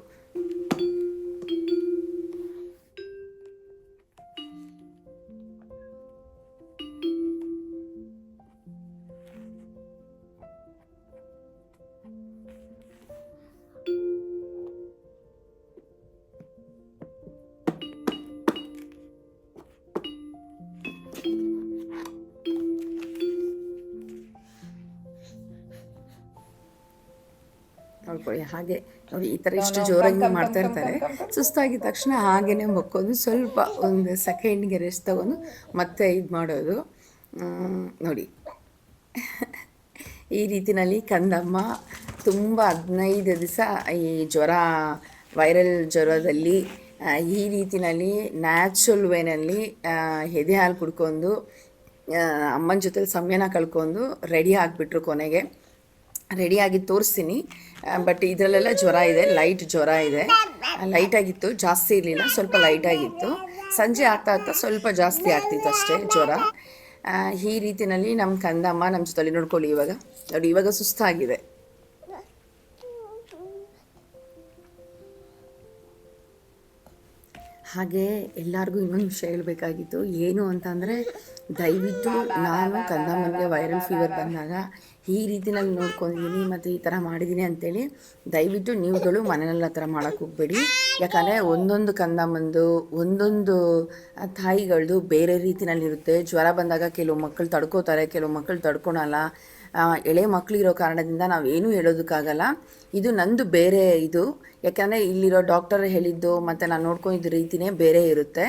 ನೋಡ್ಕೊಳ್ಳಿ, ಹಾಗೆ ನೋಡಿ ಈ ಥರ ಇಷ್ಟು ಜೋರಾಗಿ ಮಾಡ್ತಾ ಇರ್ತಾರೆ. ಸುಸ್ತಾಗಿದ ತಕ್ಷಣ ಹಾಗೇ ಮಕ್ಕೊಂಡು ಸ್ವಲ್ಪ 1 ಸೆಕೆಂಡ್ಗೆ ರೆಸ್ಟ್ ತೊಗೊಂಡು ಮತ್ತೆ ಇದು ಮಾಡೋದು ನೋಡಿ. ಈ ರೀತಿಯಲ್ಲಿ ಕಂದಮ್ಮ ತುಂಬ 15 ದಿವಸ ಈ ಜ್ವರ, ವೈರಲ್ ಜ್ವರದಲ್ಲಿ ಈ ರೀತಿಯಲ್ಲಿ ನ್ಯಾಚುರಲ್ ವೇನಲ್ಲಿ ಎದೆ ಹಾಲು ಕುಡ್ಕೊಂಡು ಅಮ್ಮನ ಜೊತೆ ಸಮಯನ ಕಳ್ಕೊಂಡು ರೆಡಿ ಆಗಿಬಿಟ್ರು. ಕೊನೆಗೆ ರೆಡಿಯಾಗಿ ತೋರಿಸ್ತೀನಿ. ಬಟ್ ಇದರಲ್ಲೆಲ್ಲ ಜ್ವರ ಇದೆ, ಲೈಟ್ ಜ್ವರ ಇದೆ. ಲೈಟಾಗಿತ್ತು, ಜಾಸ್ತಿ ಇರಲಿಲ್ಲ, ಸ್ವಲ್ಪ ಲೈಟಾಗಿತ್ತು. ಸಂಜೆ ಆಗ್ತಾ ಆಗ್ತಾ ಸ್ವಲ್ಪ ಜಾಸ್ತಿ ಆಗ್ತಿತ್ತು ಅಷ್ಟೇ ಜ್ವರ. ಈ ರೀತಿಯಲ್ಲಿ ನಮ್ಮ ಕಂದಮ್ಮ ನಮ್ಮ ಜೊತೆಲಿ ನೋಡ್ಕೊಳ್ಳಿ. ಇವಾಗ ನೋಡಿ, ಇವಾಗ ಸುಸ್ತಾಗಿದೆ. ಹಾಗೆ ಎಲ್ಲರಿಗೂ ಇನ್ನೊಂದು ವಿಷಯ ಹೇಳಬೇಕಾಗಿತ್ತು. ಏನು ಅಂತಂದರೆ, ದಯವಿಟ್ಟು ನಾನು ಕಂದಮ್ಮನಿಗೆ ವೈರಲ್ ಫೀವರ್ ಬಂದಾಗ ಈ ರೀತಿನಲ್ಲಿ ನೋಡ್ಕೊಂಡಿದ್ದೀನಿ ಮತ್ತು ಈ ಥರ ಮಾಡಿದ್ದೀನಿ ಅಂತೇಳಿ ದಯವಿಟ್ಟು ನೀವುಗಳು ಮನೆಯಲ್ಲಿ ಆ ಥರ ಮಾಡೋಕ್ಕೆ ಹೋಗಬೇಡಿ. ಯಾಕಂದರೆ ಒಂದೊಂದು ಕಂದಮ್ಮಂದು ಒಂದೊಂದು ತಾಯಿಗಳದ್ದು ಬೇರೆ ರೀತಿಯಲ್ಲಿರುತ್ತೆ. ಜ್ವರ ಬಂದಾಗ ಕೆಲವು ಮಕ್ಕಳು ತಡ್ಕೋತಾರೆ, ಕೆಲವು ಮಕ್ಕಳು ತಡ್ಕೊಳಲ್ಲ. ಎಳೆ ಮಕ್ಕಳಿರೋ ಕಾರಣದಿಂದ ನಾವೇನೂ ಹೇಳೋದಕ್ಕಾಗಲ್ಲ. ಇದು ನಂದು ಬೇರೆ ಇದು. ಯಾಕಂದರೆ ಇಲ್ಲಿರೋ ಡಾಕ್ಟರ್ ಹೇಳಿದ್ದು ಮತ್ತು ನಾನು ನೋಡ್ಕೊಂಡಿದ್ದ ರೀತಿಯೇ ಬೇರೆ ಇರುತ್ತೆ.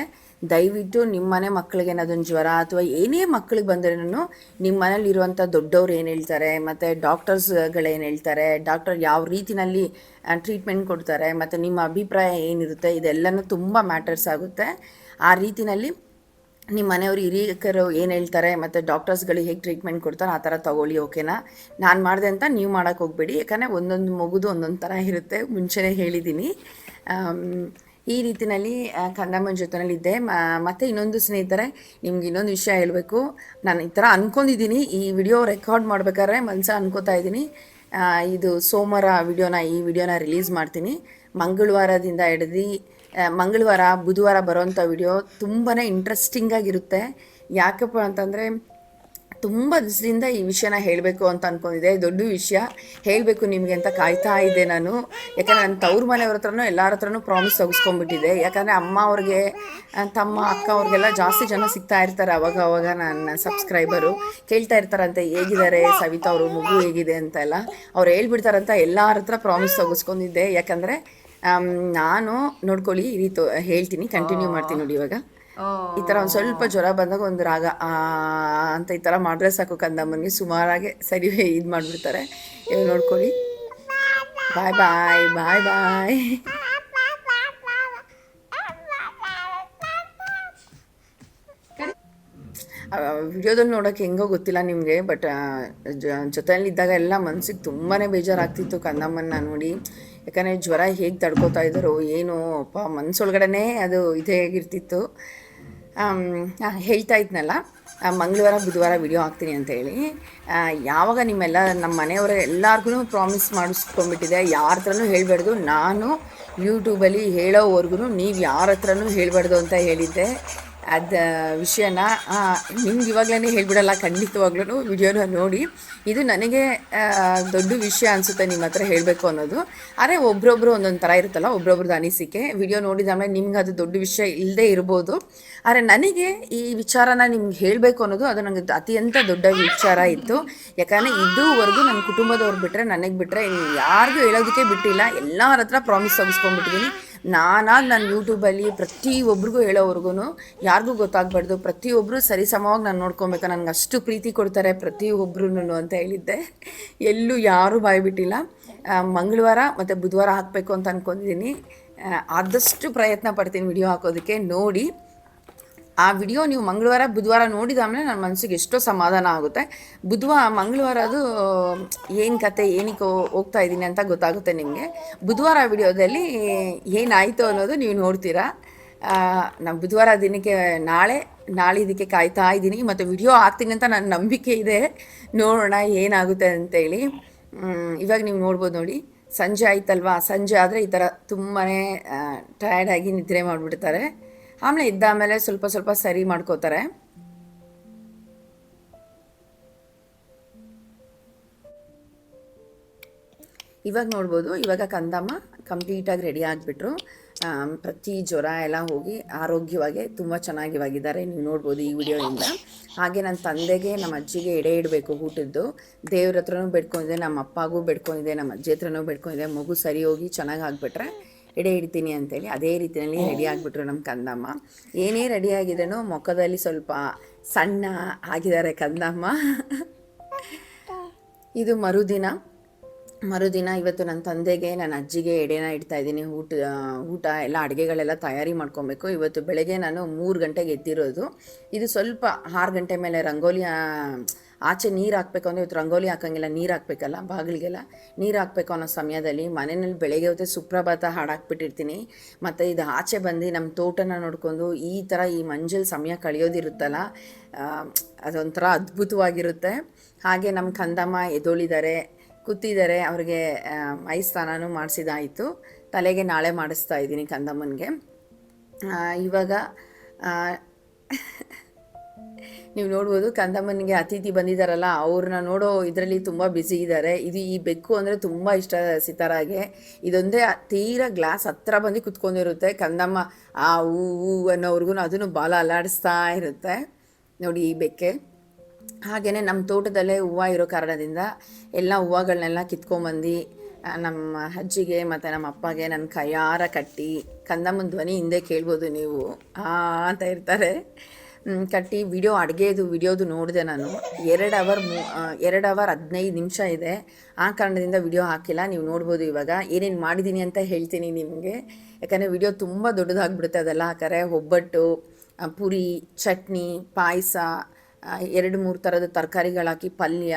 ದಯವಿಟ್ಟು ನಿಮ್ಮ ಮನೆ ಮಕ್ಕಳಿಗೆ ಏನಾದೊಂದು ಜ್ವರ ಅಥವಾ ಏನೇ ಮಕ್ಕಳಿಗೆ ಬಂದ್ರೂ ನಿಮ್ಮ ಮನೇಲಿರುವಂಥ ದೊಡ್ಡವ್ರು ಏನು ಹೇಳ್ತಾರೆ ಮತ್ತು ಡಾಕ್ಟರ್ಸ್ಗಳೇನು ಹೇಳ್ತಾರೆ, ಡಾಕ್ಟರ್ ಯಾವ ರೀತಿಯಲ್ಲಿ ಟ್ರೀಟ್ಮೆಂಟ್ ಕೊಡ್ತಾರೆ ಮತ್ತು ನಿಮ್ಮ ಅಭಿಪ್ರಾಯ ಏನಿರುತ್ತೆ, ಇದೆಲ್ಲನೂ ತುಂಬ ಮ್ಯಾಟರ್ಸ್ ಆಗುತ್ತೆ. ಆ ರೀತಿಯಲ್ಲಿ ನಿಮ್ಮ ಮನೆಯವರು ಹಿರಿಯಕರು ಏನು ಹೇಳ್ತಾರೆ ಮತ್ತು ಡಾಕ್ಟರ್ಸ್ಗಳಿಗೆ ಹೇಗೆ ಟ್ರೀಟ್ಮೆಂಟ್ ಕೊಡ್ತಾರೆ ಆ ಥರ ತೊಗೊಳ್ಳಿ. ಓಕೆನಾ? ನಾನು ಮಾಡಿದೆ ಅಂತ ನೀವು ಮಾಡೋಕ್ಕೆ ಹೋಗಬೇಡಿ. ಯಾಕಂದರೆ ಒಂದೊಂದು ಮಗುದು ಒಂದೊಂದು ಥರ ಇರುತ್ತೆ, ಮುಂಚೆನೇ ಹೇಳಿದ್ದೀನಿ. ಈ ರೀತಿಯಲ್ಲಿ ಕಂದಮ್ಮನ ಜೊತೆಯಲ್ಲಿದ್ದೆ. ಮತ್ತು ಇನ್ನೊಂದು ಸ್ನೇಹಿತರೆ, ನಿಮ್ಗೆ ಇನ್ನೊಂದು ವಿಷಯ ಹೇಳಬೇಕು. ನಾನು ಈ ಥರ ಅಂದ್ಕೊಂಡಿದ್ದೀನಿ, ಈ ವಿಡಿಯೋ ರೆಕಾರ್ಡ್ ಮಾಡ್ಬೇಕಾದ್ರೆ ಮನಸ್ಸು ಅನ್ಕೋತಾ ಇದ್ದೀನಿ, ಇದು ಸೋಮವಾರ ಈ ವಿಡಿಯೋನ ರಿಲೀಸ್ ಮಾಡ್ತೀನಿ. ಮಂಗಳವಾರದಿಂದ ಹಿಡಿದು ಮಂಗಳವಾರ ಬುಧವಾರ ಬರೋವಂಥ ವಿಡಿಯೋ ತುಂಬಾ ಇಂಟ್ರೆಸ್ಟಿಂಗಾಗಿರುತ್ತೆ. ಯಾಕಪ್ಪ ಅಂತಂದರೆ, ತುಂಬ ದಿವಸದಿಂದ ಈ ವಿಷಯನ ಹೇಳಬೇಕು ಅಂತ ಅಂದ್ಕೊಂಡಿದ್ದೆ. ದೊಡ್ಡ ವಿಷಯ ಹೇಳಬೇಕು ನಿಮಗೆ ಅಂತ ಕಾಯ್ತಾ ಇದ್ದೆ ನಾನು. ಯಾಕಂದರೆ ನನ್ನ ತವ್ರ ಮನೆಯವ್ರ ಹತ್ರನೂ ಎಲ್ಲರ ಹತ್ರನೂ ಪ್ರಾಮಿಸ್ ತೆಗೆಸ್ಕೊಂಡ್ಬಿಟ್ಟಿದ್ದೆ. ಯಾಕಂದರೆ ಅಮ್ಮ ಅವ್ರಿಗೆ, ತಮ್ಮ ಅಕ್ಕ ಅವ್ರಿಗೆಲ್ಲ ಜಾಸ್ತಿ ಜನ ಸಿಗ್ತಾ ಇರ್ತಾರೆ. ಅವಾಗ ನನ್ನ ಸಬ್ಸ್ಕ್ರೈಬರು ಕೇಳ್ತಾ ಇರ್ತಾರಂತೆ, ಹೇಗಿದ್ದಾರೆ ಸವಿತಾ ಅವರು, ಮಗು ಹೇಗಿದೆ ಅಂತೆಲ್ಲ ಅವ್ರು ಹೇಳ್ಬಿಡ್ತಾರಂತ ಎಲ್ಲರ ಹತ್ರ ಪ್ರಾಮಿಸ್ ತೆಗೆಸ್ಕೊಂಡಿದ್ದೆ. ಯಾಕಂದರೆ ನಾನು ನೋಡ್ಕೊಳ್ಳಿ, ಈ ರೀತಿ ಹೇಳ್ತೀನಿ, ಕಂಟಿನ್ಯೂ ಮಾಡ್ತೀನಿ ನೋಡಿ. ಇವಾಗ ಈ ಥರ ಒಂದು ಸ್ವಲ್ಪ ಜ್ವರ ಬಂದಾಗ ಒಂದು ರಾಗ ಅಂತ ಈ ಥರ ಮಾಡಿದ್ರೆ ಸಾಕು, ಕಂದಮ್ಮನಿಗೆ ಸುಮಾರಾಗಿ ಸರಿ ಇದು ಮಾಡಿಬಿಡ್ತಾರೆ. ನೋಡ್ಕೊಳ್ಳಿ. ಬಾಯ್ ಬಾಯ್ ಬಾಯ್ ಬಾಯ್. ವಿಡಿಯೋದಲ್ಲಿ ನೋಡೋಕ್ಕೆ ಹೆಂಗೋ ಗೊತ್ತಿಲ್ಲ ನಿಮಗೆ, ಬಟ್ ಜೊತೆಯಲ್ಲಿದ್ದಾಗ ಎಲ್ಲ ಮನಸ್ಸಿಗೆ ತುಂಬಾ ಬೇಜಾರಾಗ್ತಿತ್ತು ಕಂದಮ್ಮನ್ನ ನೋಡಿ. ಯಾಕಂದರೆ ಜ್ವರ ಹೇಗೆ ತಡ್ಕೋತಾ ಇದ್ದಾರೋ ಏನೋ ಅಪ್ಪ, ಮನಸ್ಸೊಳಗಡೆ ಅದು ಇದೇ ಆಗಿರ್ತಿತ್ತು. ಹೇಳ್ತಾ ಇದ್ನಲ್ಲ, ಮಂಗಳವಾರ ಬುಧವಾರ ವಿಡಿಯೋ ಹಾಕ್ತೀನಿ ಅಂತೇಳಿ. ಯಾವಾಗ ನಿಮ್ಮೆಲ್ಲ ನಮ್ಮ ಮನೆಯವರ ಎಲ್ಲರಿಗೂ ಪ್ರಾಮಿಸ್ ಮಾಡಿಸ್ಕೊಂಡ್ಬಿಟ್ಟಿದೆ, ಯಾರ ಹತ್ರನೂ ಹೇಳಬಾರ್ದು, ನಾನು ಯೂಟ್ಯೂಬಲ್ಲಿ ಹೇಳೋವರೆಗೂ ನೀವು ಯಾರ ಹತ್ರನೂ ಹೇಳಬಾರ್ದು ಅಂತ ಹೇಳಿದ್ದೆ. ಅದು ವಿಷಯನ ನಿಮ್ಗೆ ಇವಾಗಲೇ ಹೇಳ್ಬಿಡಲ್ಲ, ಖಂಡಿತವಾಗ್ಲೂ ವಿಡಿಯೋನ ನೋಡಿ. ಇದು ನನಗೆ ದೊಡ್ಡ ವಿಷಯ ಅನಿಸುತ್ತೆ ನಿಮ್ಮ ಹತ್ರ ಹೇಳಬೇಕು ಅನ್ನೋದು. ಆದರೆ ಒಬ್ರೊಬ್ರು ಒಂದೊಂದು ಥರ ಇರುತ್ತಲ್ಲ, ಒಬ್ರೊಬ್ರದ್ದು ಅನಿಸಿಕೆ. ವಿಡಿಯೋ ನೋಡಿದಾದ್ಮೇಲೆ ನಿಮ್ಗೆ ಅದು ದೊಡ್ಡ ವಿಷಯ ಇಲ್ಲದೆ ಇರ್ಬೋದು. ಆದರೆ ನನಗೆ ಈ ವಿಚಾರನ ನಿಮ್ಗೆ ಹೇಳಬೇಕು ಅನ್ನೋದು ಅದು ನನಗೆ ಅತ್ಯಂತ ದೊಡ್ಡ ವಿಚಾರ ಇತ್ತು. ಯಾಕಂದರೆ ಇದುವರೆಗೂ ನನ್ನ ಕುಟುಂಬದವ್ರು ಬಿಟ್ಟರೆ, ನನಗೆ ಬಿಟ್ಟರೆ ಯಾರಿಗೂ ಹೇಳೋದಕ್ಕೆ ಬಿಟ್ಟಿಲ್ಲ. ಎಲ್ಲರ ಹತ್ರ ಪ್ರಾಮಿಸ್ ತೆಗೆಸ್ಕೊಂಡ್ಬಿಟ್ಟಿದ್ದೀನಿ. ನಾನಾಗಿ ನನ್ನ ಯೂಟ್ಯೂಬಲ್ಲಿ ಪ್ರತಿಯೊಬ್ಬರಿಗೂ ಹೇಳೋವರೆಗೂ ಯಾರಿಗೂ ಗೊತ್ತಾಗಬಾರ್ದು, ಪ್ರತಿಯೊಬ್ಬರು ಸರಿಸಮವಾಗಿ ನಾನು ನೋಡ್ಕೊಬೇಕು, ನನಗೆ ಅಷ್ಟು ಪ್ರೀತಿ ಕೊಡ್ತಾರೆ ಪ್ರತಿಯೊಬ್ಬರೂ ಅಂತ ಹೇಳಿದ್ದೆ. ಎಲ್ಲೂ ಯಾರೂ ಬಾಯ್ಬಿಟ್ಟಿಲ್ಲ. ಮಂಗಳವಾರ ಮತ್ತು ಬುಧವಾರ ಹಾಕಬೇಕು ಅಂತ ಅಂದ್ಕೊಂಡಿದ್ದೀನಿ. ಆದಷ್ಟು ಪ್ರಯತ್ನ ಪಡ್ತೀನಿ ವಿಡಿಯೋ ಹಾಕೋದಕ್ಕೆ. ನೋಡಿ, ಆ ವಿಡಿಯೋ ನೀವು ಮಂಗಳವಾರ ಬುಧವಾರ ನೋಡಿದಾದ್ಮೇಲೆ ನನ್ನ ಮನಸ್ಸಿಗೆ ಎಷ್ಟೋ ಸಮಾಧಾನ ಆಗುತ್ತೆ. ಮಂಗಳವಾರ ಅದು ಏನು ಕತೆ, ಏನಕ್ಕೆ ಹೋಗ್ತಾ ಇದ್ದೀನಿ ಅಂತ ಗೊತ್ತಾಗುತ್ತೆ ನಿಮಗೆ. ಬುಧವಾರ ವಿಡಿಯೋದಲ್ಲಿ ಏನಾಯಿತು ಅನ್ನೋದು ನೀವು ನೋಡ್ತೀರಾ. ನಾನು ಬುಧವಾರ ದಿನಕ್ಕೆ ನಾಳೆ ಇದಕ್ಕೆ ಕಾಯ್ತಾ ಇದ್ದೀನಿ. ಮತ್ತು ವಿಡಿಯೋ ಹಾಕ್ತೀನಿ ಅಂತ ನನ್ನ ನಂಬಿಕೆ ಇದೆ. ನೋಡೋಣ ಏನಾಗುತ್ತೆ ಅಂತೇಳಿ. ಇವಾಗ ನೀವು ನೋಡ್ಬೋದು ನೋಡಿ, ಸಂಜೆ ಆಯ್ತಲ್ವಾ. ಸಂಜೆ ಆದರೆ ಈ ಥರ ತುಂಬಾ ಟಯರ್ಡಾಗಿ ನಿದ್ರೆ ಮಾಡಿಬಿಡ್ತಾರೆ. ಆಮೇಲೆ ಇದ್ದಾಮೇಲೆ ಸ್ವಲ್ಪ ಸ್ವಲ್ಪ ಸರಿ ಮಾಡ್ಕೋತಾರೆ. ಇವಾಗ ನೋಡ್ಬೋದು, ಇವಾಗ ಕಂದಮ್ಮ ಕಂಪ್ಲೀಟಾಗಿ ರೆಡಿ ಆಗಿಬಿಟ್ರು. ಪ್ರತಿ ಜ್ವರ ಎಲ್ಲ ಹೋಗಿ ಆರೋಗ್ಯವಾಗಿ ತುಂಬ ಚೆನ್ನಾಗಿವಾಗಿದ್ದಾರೆ. ನೀವು ನೋಡ್ಬೋದು ಈ ವಿಡಿಯೋಯಿಂದ. ಹಾಗೆ ನನ್ನ ತಂದೆಗೆ, ನಮ್ಮ ಅಜ್ಜಿಗೆ ಎಡೆ ಇಡಬೇಕು ಊಟದ್ದು. ದೇವ್ರ ಹತ್ರನೂ ಬೇಡ್ಕೊಂಡಿದ್ದೆ, ನಮ್ಮ ಅಪ್ಪಗೂ ಬೇಡ್ಕೊಂಡಿದ್ದೆ, ನಮ್ಮ ಅಜ್ಜಿ ಹತ್ರನೂ ಬೇಡ್ಕೊಂಡಿದ್ದೆ. ಮಗು ಸರಿ ಹೋಗಿ ಚೆನ್ನಾಗಿ ಆಗಿಬಿಟ್ರೆ ಎಡೆ ಇಡ್ತೀನಿ ಅಂತೇಳಿ. ಅದೇ ರೀತಿಯಲ್ಲಿ ರೆಡಿ ಆಗಿಬಿಟ್ರು ನಮ್ಮ ಕಂದಮ್ಮ. ಏನೇ ರೆಡಿ ಆಗಿದ್ದೇನೋ ಮುಖದಲ್ಲಿ ಸ್ವಲ್ಪ ಸಣ್ಣ ಆಗಿದ್ದಾರೆ ಕಂದಮ್ಮ. ಇದು ಮರುದಿನ ಮರುದಿನ ಇವತ್ತು ನನ್ನ ತಂದೆಗೆ ನನ್ನ ಅಜ್ಜಿಗೆ ಎಡೆನ ಇಡ್ತಾ ಇದ್ದೀನಿ. ಊಟ ಎಲ್ಲ ಅಡುಗೆಗಳೆಲ್ಲ ತಯಾರಿ ಮಾಡ್ಕೊಬೇಕು. ಇವತ್ತು ಬೆಳಗ್ಗೆ ನಾನು 3 ಗಂಟೆಗೆ ಎದ್ದಿರೋದು. ಇದು ಸ್ವಲ್ಪ 6 ಗಂಟೆ ಮೇಲೆ ರಂಗೋಲಿ ಆಚೆ ನೀರು ಹಾಕಬೇಕು ಅಂದರೆ ಇವತ್ತು ರಂಗೋಲಿ ಹಾಕೋಂಗಿಲ್ಲ, ನೀರು ಹಾಕಬೇಕಲ್ಲ ಬಾಗಿಲಿಗೆಲ್ಲ ನೀರು ಹಾಕಬೇಕು ಅನ್ನೋ ಸಮಯದಲ್ಲಿ ಮನೆಯಲ್ಲಿ ಬೆಳಗ್ಗೆ ಹೊತ್ತೆ ಸುಪ್ರಭಾತ ಹಾಡಾಕ್ಬಿಟ್ಟಿರ್ತೀನಿ. ಮತ್ತು ಇದು ಆಚೆ ಬಂದು ನಮ್ಮ ತೋಟನ ನೋಡ್ಕೊಂಡು ಈ ಥರ ಈ ಮಂಜಲ್ ಸಮಯ ಕಳೆಯೋದಿರುತ್ತಲ್ಲ, ಅದೊಂಥರ ಅದ್ಭುತವಾಗಿರುತ್ತೆ. ಹಾಗೆ ನಮ್ಮ ಕಂದಮ್ಮ ಎದ್ದೋಳಿದ್ದಾರೆ, ಕೂತಿದ್ದಾರೆ. ಅವ್ರಿಗೆ ಮೈ ಸ್ನಾನನೂ ಮಾಡಿಸಿದಾಯಿತು. ತಲೆಗೆ ನಾಳೆ ಮಾಡಿಸ್ತಾ ಇದ್ದೀನಿ ಕಂದಮ್ಮನಿಗೆ. ಇವಾಗ ನೀವು ನೋಡ್ಬೋದು ಕಂದಮ್ಮನಿಗೆ ಅತಿಥಿ ಬಂದಿದ್ದಾರಲ್ಲ, ಅವ್ರನ್ನ ನೋಡೋ ಇದರಲ್ಲಿ ತುಂಬ ಬ್ಯುಸಿ ಇದ್ದಾರೆ. ಈ ಬೆಕ್ಕು ಅಂದರೆ ತುಂಬ ಇಷ್ಟ ಸಿತಾರಾಗೆ. ಇದೊಂದೇ ತೀರಾ ಗ್ಲಾಸ್ ಹತ್ರ ಬಂದು ಕುತ್ಕೊಂಡಿರುತ್ತೆ. ಕಂದಮ್ಮ ಆ ಹೂ ಅನ್ನೋವ್ರಿಗೂ ಅದನ್ನು ಬಾಲ ಅಲ್ಲಾಡಿಸ್ತಾ ಇರುತ್ತೆ ನೋಡಿ ಈ ಬೆಕ್ಕೆ. ಹಾಗೆಯೇ ನಮ್ಮ ತೋಟದಲ್ಲೇ ಹೂವು ಇರೋ ಕಾರಣದಿಂದ ಎಲ್ಲ ಹೂವುಗಳನ್ನೆಲ್ಲ ಕಿತ್ಕೊಂಬಂದು ನಮ್ಮ ಅಜ್ಜಿಗೆ ಮತ್ತು ನಮ್ಮ ಅಪ್ಪಗೆ ನನ್ನ ಕೈಯಾರ ಕಟ್ಟಿ, ಕಂದಮ್ಮನ ಧ್ವನಿ ಹಿಂದೆ ಕೇಳ್ಬೋದು ನೀವು, ಅಂತ ಇರ್ತಾರೆ, ಕಟ್ಟಿ ವಿಡಿಯೋದು ನೋಡಿದೆ ನಾನು. 2 ಅವರ್ 15 ನಿಮಿಷ ಇದೆ. ಆ ಕಾರಣದಿಂದ ವಿಡಿಯೋ ಹಾಕಿಲ್ಲ. ನೀವು ನೋಡ್ಬೋದು ಇವಾಗ ಏನೇನು ಮಾಡಿದ್ದೀನಿ ಅಂತ ಹೇಳ್ತೀನಿ ನಿಮಗೆ. ಯಾಕಂದರೆ ವಿಡಿಯೋ ತುಂಬ ದೊಡ್ಡದಾಗ್ಬಿಡುತ್ತೆ. ಅದೆಲ್ಲ ಹಾಕಾರೆ ಒಬ್ಬಟ್ಟು, ಪುರಿ, ಚಟ್ನಿ, ಪಾಯಸ, 2-3 ಥರದ ತರಕಾರಿಗಳಾಕಿ ಪಲ್ಯ,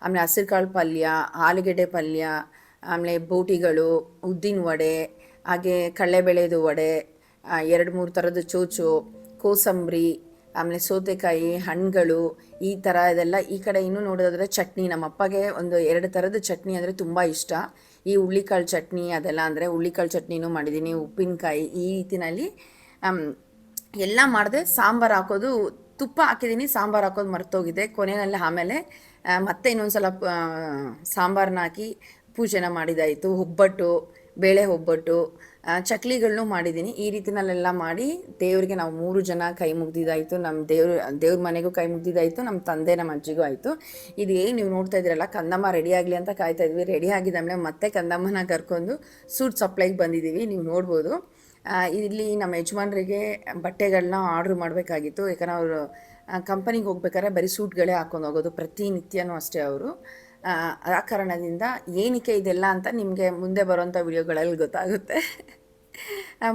ಆಮೇಲೆ ಹಸಿರುಕಾಳು ಪಲ್ಯ, ಆಲೂಗೆಡ್ಡೆ ಪಲ್ಯ, ಆಮೇಲೆ ಬೋಟಿಗಳು, ಉದ್ದಿನ ವಡೆ, ಹಾಗೆ ಕಡಲೆಬೇಳೆದು ವಡೆ, 2-3 ಥರದ ಚೋಚು, ಕೋಸಂಬರಿ, ಆಮೇಲೆ ಸೌತೆಕಾಯಿ, ಹಣ್ಣುಗಳು, ಈ ಥರ ಇದೆಲ್ಲ. ಈ ಕಡೆ ಇನ್ನೂ ನೋಡೋದಾದರೆ ಚಟ್ನಿ, ನಮ್ಮ ಅಪ್ಪಗೆ 2 ಥರದ ಚಟ್ನಿ ಅಂದರೆ ತುಂಬ ಇಷ್ಟ. ಈ ಹುಳ್ಳಿಕಾಳು ಚಟ್ನಿ ಅದೆಲ್ಲ ಅಂದರೆ ಹುಳ್ಳಿಕಾಳು ಚಟ್ನಿನೂ ಮಾಡಿದ್ದೀನಿ, ಉಪ್ಪಿನಕಾಯಿ, ಈ ರೀತಿಯಲ್ಲಿ ಎಲ್ಲ ಮಾಡಿದೆ. ಸಾಂಬಾರು ಹಾಕೋದು, ತುಪ್ಪ ಹಾಕಿದ್ದೀನಿ, ಸಾಂಬಾರು ಹಾಕೋದು ಮರ್ತೋಗಿದೆ ಕೊನೆಯಲ್ಲಿ. ಆಮೇಲೆ ಮತ್ತೆ ಇನ್ನೊಂದು ಸಲ ಸಾಂಬಾರನ್ನ ಹಾಕಿ ಪೂಜೆನ ಮಾಡಿದಾಯಿತು. ಒಬ್ಬಟ್ಟು, ಬೇಳೆ ಒಬ್ಬಟ್ಟು, ಚಕ್ಲಿಗಳನ್ನೂ ಮಾಡಿದ್ದೀನಿ. ಈ ರೀತಿನಲ್ಲೆಲ್ಲ ಮಾಡಿ ದೇವರಿಗೆ ನಾವು 3 ಜನ ಕೈ ಮುಗ್ದಿದ್ದಾಯಿತು. ನಮ್ಮ ದೇವ್ರ ಮನೆಗೂ ಕೈ ಮುಗ್ದಿದ್ದಾಯಿತು, ನಮ್ಮ ತಂದೆ ನಮ್ಮ ಅಜ್ಜಿಗೂ ಆಯಿತು. ಇದು ಏನು ನೀವು ನೋಡ್ತಾ ಇದ್ದೀರಲ್ಲ, ಕಂದಮ್ಮ ರೆಡಿ ಆಗಲಿ ಅಂತ ಕಾಯ್ತಾ ಇದ್ವಿ. ರೆಡಿ ಆಗಿದ್ದಾಮೇಲೆ ಮತ್ತೆ ಕಂದಮ್ಮನ ಕರ್ಕೊಂಡು ಸೂಟ್ ಸಪ್ಲೈಗೆ ಬಂದಿದ್ದೀವಿ. ನೀವು ನೋಡ್ಬೋದು. ಇಲ್ಲಿ ನಮ್ಮ ಯಜಮಾನ್ರಿಗೆ ಬಟ್ಟೆಗಳನ್ನ ಆರ್ಡ್ರ್ ಮಾಡಬೇಕಾಗಿತ್ತು. ಯಾಕಂದರೆ ಅವರು ಕಂಪನಿಗೆ ಹೋಗ್ಬೇಕಾದ್ರೆ ಬರೀ ಸೂಟ್ಗಳೇ ಹಾಕ್ಕೊಂಡು ಹೋಗೋದು, ಪ್ರತಿನಿತ್ಯನೂ ಅಷ್ಟೇ ಅವರು. ಆ ಕಾರಣದಿಂದ ಏನಕ್ಕೆ ಇದೆಲ್ಲ ಅಂತ ನಿಮಗೆ ಮುಂದೆ ಬರೋವಂಥ ವಿಡಿಯೋಗಳಲ್ಲಿ ಗೊತ್ತಾಗುತ್ತೆ.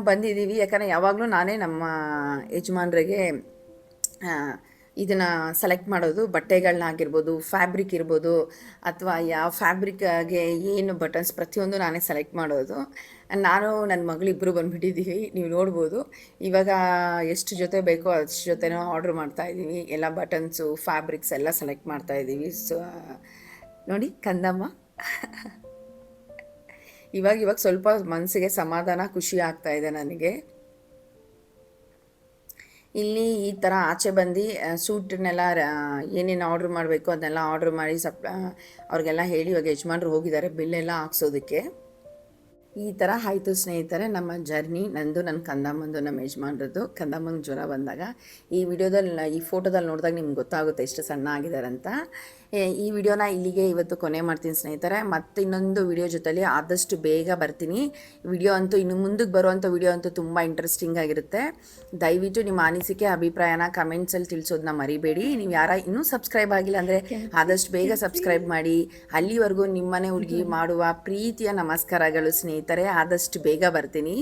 ಬಂದಿದ್ದೀವಿ. ಯಾಕಂದರೆ ಯಾವಾಗಲೂ ನಾನೇ ನಮ್ಮ ಯಜಮಾನ್ರಿಗೆ ಇದನ್ನು ಸೆಲೆಕ್ಟ್ ಮಾಡೋದು, ಬಟ್ಟೆಗಳನ್ನಾಗಿರ್ಬೋದು, ಫ್ಯಾಬ್ರಿಕ್ ಇರ್ಬೋದು, ಅಥವಾ ಯಾವ ಫ್ಯಾಬ್ರಿಕ್ಗೆ ಏನು ಬಟನ್ಸ್ ಪ್ರತಿಯೊಂದು ನಾನೇ ಸೆಲೆಕ್ಟ್ ಮಾಡೋದು. ನಾನು ನನ್ನ ಮಗಳಿಬ್ಬರು ಬಂದುಬಿಟ್ಟಿದ್ದೀವಿ. ನೀವು ನೋಡ್ಬೋದು. ಇವಾಗ ಎಷ್ಟು ಜೊತೆ ಬೇಕೋ ಅಷ್ಟು ಜೊತೆನೂ ಆರ್ಡ್ರ್ ಮಾಡ್ತಾಯಿದ್ದೀವಿ. ಎಲ್ಲ ಬಟನ್ಸು, ಫ್ಯಾಬ್ರಿಕ್ಸ್ ಎಲ್ಲ ಸೆಲೆಕ್ಟ್ ಮಾಡ್ತಾಯಿದ್ದೀವಿ. ಸೊ ನೋಡಿ ಕಂದಮ್ಮ ಇವಾಗ ಸ್ವಲ್ಪ ಮನಸ್ಸಿಗೆ ಸಮಾಧಾನ, ಖುಷಿ ಆಗ್ತಾ ಇದೆ ನನಗೆ. ಇಲ್ಲಿ ಈ ಥರ ಆಚೆ ಬಂದು ಸೂಟನ್ನೆಲ್ಲ ಏನೇನು ಆರ್ಡ್ರ್ ಮಾಡಬೇಕು ಅದನ್ನೆಲ್ಲ ಆರ್ಡ್ರ್ ಮಾಡಿ ಅವ್ರಿಗೆಲ್ಲ ಹೇಳಿ ಇವಾಗ ಯಜಮಾನ್ರು ಹೋಗಿದ್ದಾರೆ ಬಿಲ್ಲೆಲ್ಲ ಹಾಕ್ಸೋದಕ್ಕೆ. ಈ ಥರ ಆಯಿತು ಸ್ನೇಹಿತರೆ ನಮ್ಮ ಜರ್ನಿ, ನಂದು, ನನ್ನ ಕಂದಮ್ಮಂದು, ನಮ್ಮ ಯಜಮಾನ್ರದ್ದು. ಕಂದಮ್ಮಂಗೆ ಜ್ವರ ಬಂದಾಗ ಈ ಫೋಟೋದಲ್ಲಿ ನೋಡಿದಾಗ ನಿಮ್ಗೆ ಗೊತ್ತಾಗುತ್ತೆ ಎಷ್ಟು ಸಣ್ಣ ಆಗಿದ್ದಾರೆ ಅಂತ. ಈ ವಿಡಿಯೋನ ಇಲ್ಲಿಗೆ ಇವತ್ತು ಕೊನೆ ಮಾಡ್ತೀನಿ ಸ್ನೇಹಿತರೆ. ಮತ್ತು ಇನ್ನೊಂದು ವಿಡಿಯೋ ಜೊತೆಲಿ ಆದಷ್ಟು ಬೇಗ ಬರ್ತೀನಿ. ವಿಡಿಯೋ ಅಂತೂ ಇನ್ನು ಮುಂದಕ್ಕೆ ಬರುವಂಥ ವಿಡಿಯೋ ಅಂತೂ ತುಂಬ ಇಂಟ್ರೆಸ್ಟಿಂಗ್ ಆಗಿರುತ್ತೆ. ದಯವಿಟ್ಟು ನಿಮ್ಮ ಅನಿಸಿಕೆ ಅಭಿಪ್ರಾಯನ ಕಮೆಂಟ್ಸಲ್ಲಿ ತಿಳಿಸೋದನ್ನ ಮರಿಬೇಡಿ. ನೀವು ಇನ್ನೂ ಸಬ್ಸ್ಕ್ರೈಬ್ ಆಗಿಲ್ಲ ಅಂದರೆ ಆದಷ್ಟು ಬೇಗ ಸಬ್ಸ್ಕ್ರೈಬ್ ಮಾಡಿ. ಅಲ್ಲಿವರೆಗೂ ನಿಮ್ಮನೆ ಹುಡುಗಿ ಮಾಡುವ ಪ್ರೀತಿಯ ನಮಸ್ಕಾರಗಳು ಸ್ನೇಹಿತರೆ. ಆದಷ್ಟು ಬೇಗ ಬರ್ತೀನಿ.